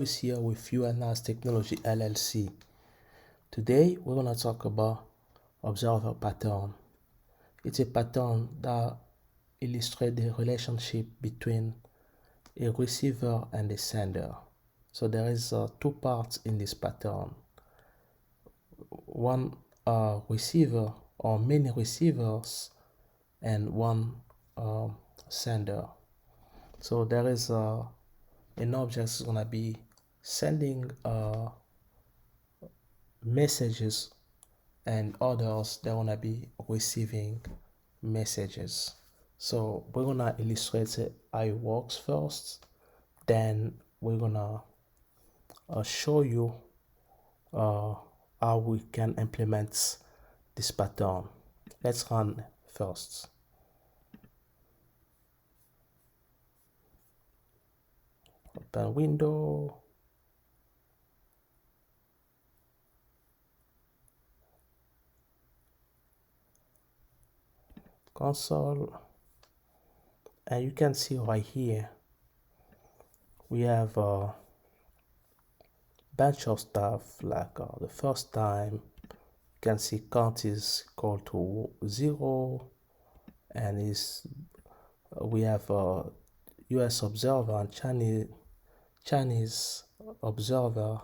Is here with you and Nas Technology LLC. Today we're going to talk about observer pattern. It's a pattern that illustrates the relationship between a receiver and a sender. So there is two parts in this pattern. One receiver or many receivers and one sender. So there is an object is going to be sending messages, and others they're going to be receiving messages. So we're going to illustrate how it works first, then we're going to show you how we can implement this pattern. Let's run first. Open window. Console, and you can see right here we have a bunch of stuff like the first time you can see count is equal to 0, and we have a US observer and Chinese observer.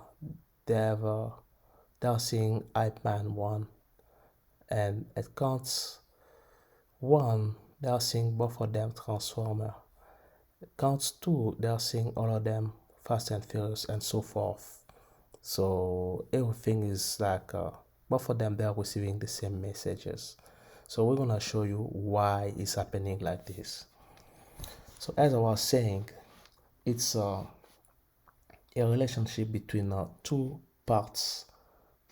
They're seeing IPman 1, and at count 1 they're seeing both of them transformer. Counts 2 they're seeing all of them Fast and Furious and so forth. So everything is like both of them they're receiving the same messages. So we're gonna show you why it's happening like this. So as I was saying, it's a relationship between two parts.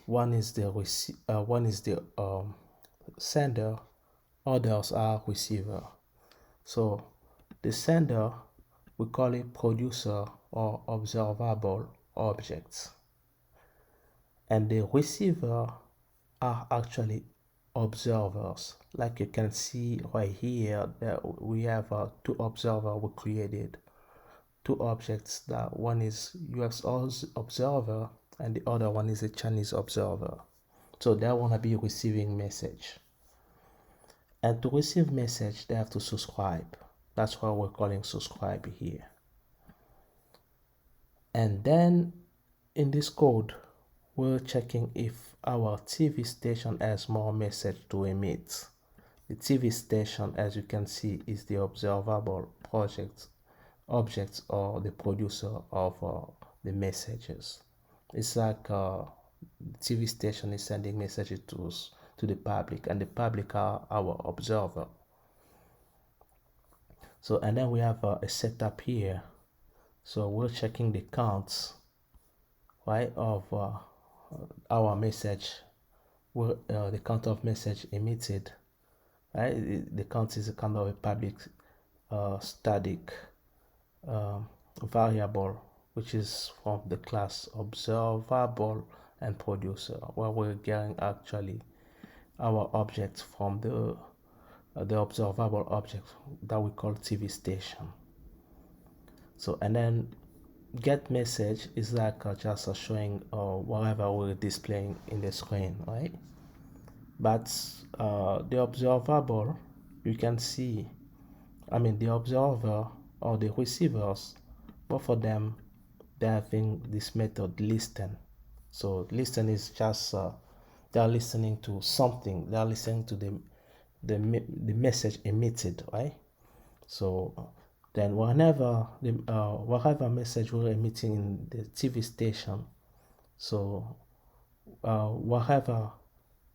One is the sender, others are receiver. So the sender, we call it producer or observable objects, and the receiver are actually observers. Like you can see right here that we have two observers we created, two objects. That one is US observer and the other one is a Chinese observer. So they want to be receiving message, and to receive message they have to subscribe. That's why we're calling subscribe here. And then in this code we're checking if our TV station has more message to emit. The TV station, as you can see, is the observable objects or the producer of the messages. It's like the TV station is sending messages to the public, and the public are our observer. So, and then we have a setup here. So we're checking the counts, right, of our message, where the count of message emitted, right? The count is a kind of a public static variable, which is from the class observable and producer, where we're getting actually our objects from the observable object that we call TV station. So, and then get message is like just showing whatever we're displaying in the screen, right? But the observable, you can see, the observer or the receivers, both of them, they're having this method listen. So listen is just they're listening to something, they're listening to the message emitted, right? So then whenever whatever message we're emitting in the TV station, so whatever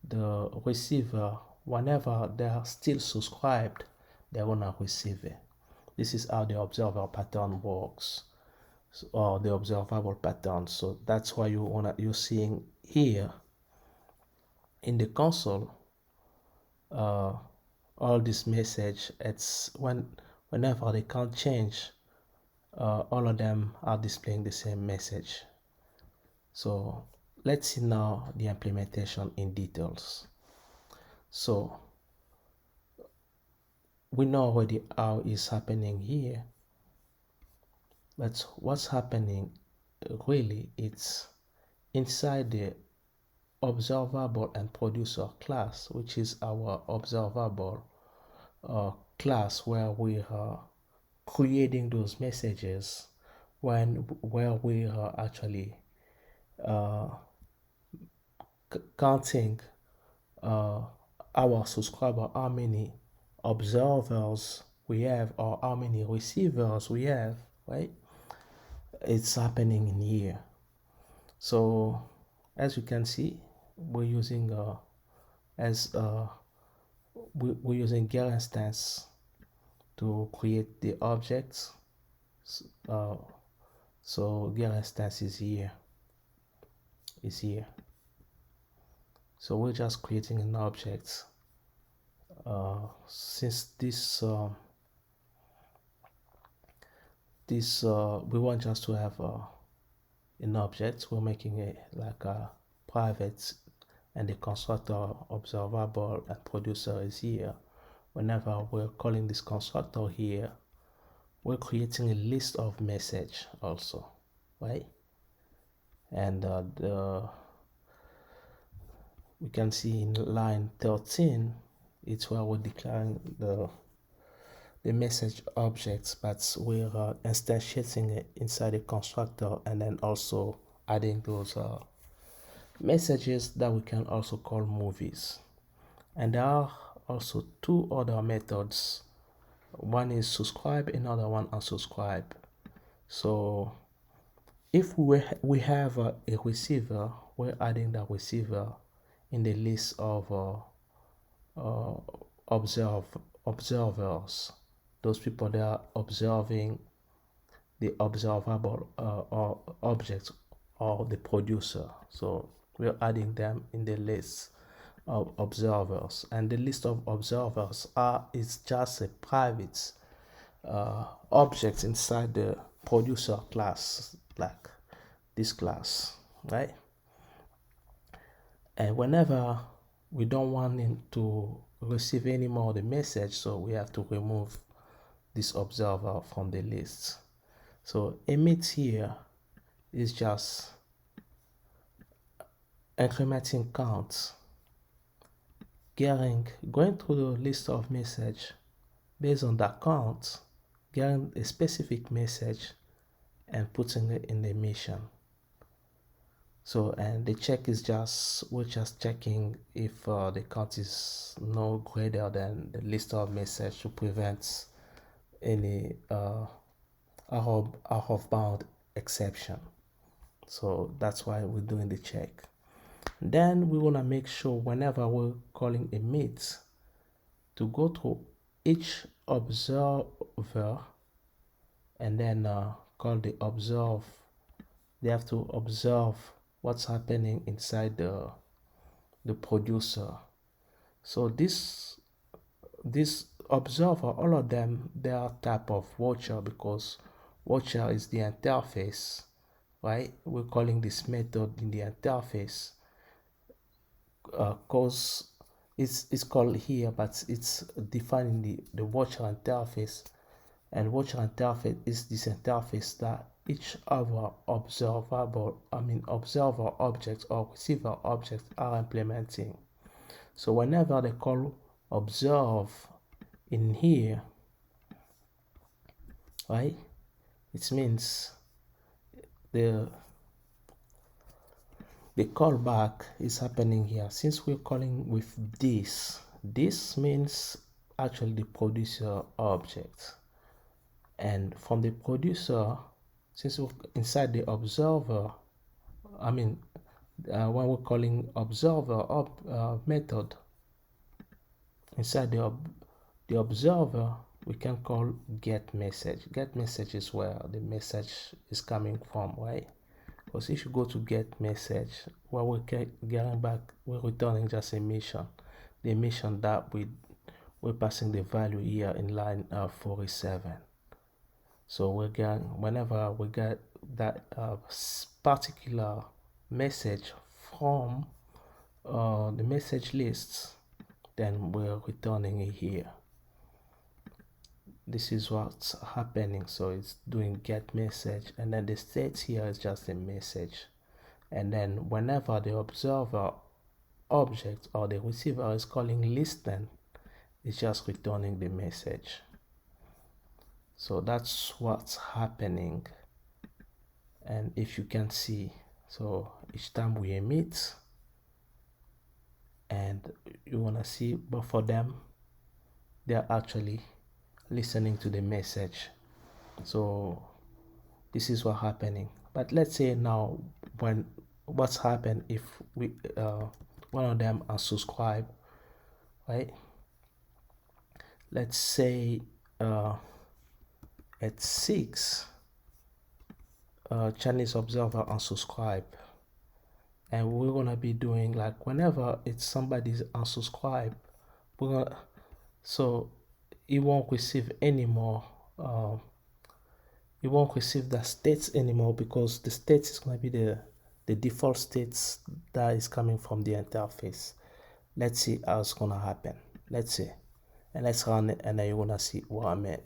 the receiver, whenever they are still subscribed, they're gonna receive it. This is how the observer pattern works, or the observable pattern. So that's why you're seeing here in the console all this message. It's whenever they can't change, all of them are displaying the same message. So let's see now the implementation in details. So we know already how it's happening here, but what's happening really it's inside the observable and producer class, which is our observable class, where we are creating those messages where we are actually uh, counting uh, our subscriber, how many observers we have or how many receivers we have, right? It's happening in here. So as you can see, we're using we're using get instance to create the objects. uh, so get instance is here. So we're just creating an object. Since this we want just to have an object, we're making it like a private, and the constructor observable and producer is here. Whenever we're calling this constructor here, we're creating a list of message also, right? And we can see in line 13, it's where we're declaring the message objects, but we're instantiating it inside the constructor, and then also adding those messages that we can also call movies. And there are also two other methods. One is subscribe, another one unsubscribe. So if we have a receiver, we're adding that receiver in the list of observers, those people that are observing the observable or object or the producer. So we're adding them in the list of observers, and the list of observers is just a private object inside the producer class, like this class, right? And whenever we don't want him to receive any more of the message, so we have to remove this observer from the list. So emit here is just incrementing count, going through the list of message based on that count, getting a specific message and putting it in the emission. So, and the check is we're just checking if the count is no greater than the list of message to prevent any out of bound exception. So that's why we're doing the check. Then we want to make sure whenever we're calling emit to go through each observer and then call the observe. They have to observe what's happening inside the producer. So this observer, all of them, they are type of watcher, because watcher is the interface, right? We're calling this method in the interface cause it's called here, but it's defined in the watcher interface. And watcher interface is this interface that each of our observer objects or receiver objects are implementing. So whenever they call observe in here, right, it means the callback is happening here. Since we're calling with this means actually the producer object. And from the producer, since we're inside the observer, when we're calling observer method inside the observer, we can call get message. Get message is where the message is coming from, right? Because if you go to get message, what we're getting back, we're returning just a emission. The emission that we're passing the value here in line 47. So whenever we get that particular message from the message lists, then we're returning it here. this is what's happening. So it's doing get message, and then the state here is just a message. And then whenever the observer object or the receiver is calling listen, it's just returning the message. So that's what's happening. And if you can see, so each time we emit, and you want to see both of them, they are actually listening to the message. So this is what's happening. But let's say now, when what's happened if we one of them unsubscribe, right? Let's say at 6 Chinese observer unsubscribe, and we're gonna be doing like whenever it's somebody's unsubscribe, we're gonna, so it won't receive anymore. It won't receive the states anymore, because the states is gonna be the default states that is coming from the interface. Let's see how it's gonna happen. Let's see, and let's run it, and then you're gonna see what I meant.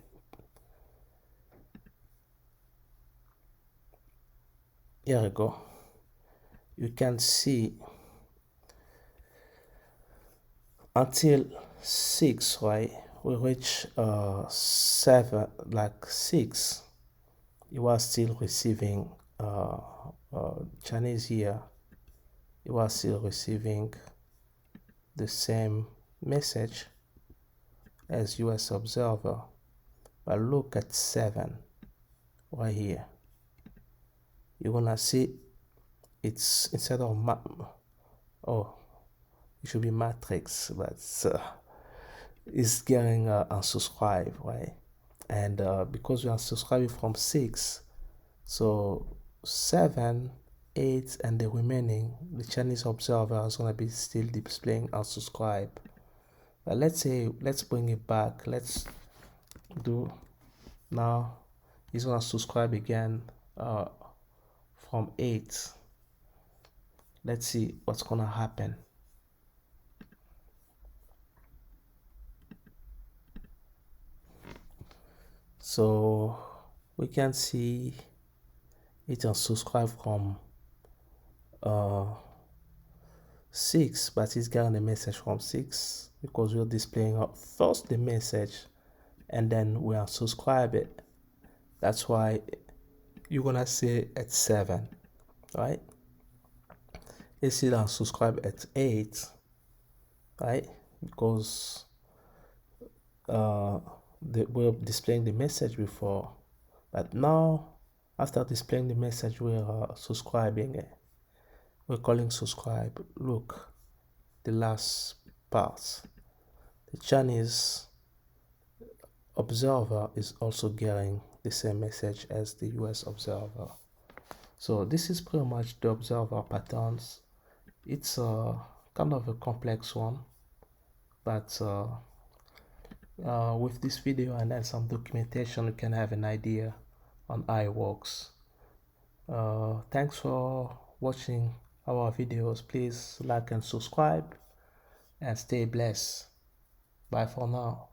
Here we go. You can see until 6, right? We reach 7, like 6. It was still receiving Chinese here. It was still receiving the same message as US observer. But look at 7 right here. You're gonna see it's instead of it should be matrix, but it's getting unsubscribe, right? And because we are subscribing from 6, so 7, 8, and the remaining, the Chinese observer is gonna be still displaying unsubscribe. But let's bring it back. Let's do now. He's gonna subscribe again from 8. Let's see what's gonna happen. So we can see it unsubscribe from 6, but it's getting a message from 6 because we're displaying first the message and then we unsubscribe it. That's why you're gonna see at 7, right? You see unsubscribe at 8, right? Because we're displaying the message before, but now after displaying the message, we're subscribing it. We're calling subscribe. Look, the last part, the Chinese observer is also getting the same message as the US observer. So this is pretty much the observer patterns. It's kind of a complex one, but with this video and then some documentation, you can have an idea on how it works. Thanks for watching our videos. Please like and subscribe and stay blessed. Bye for now.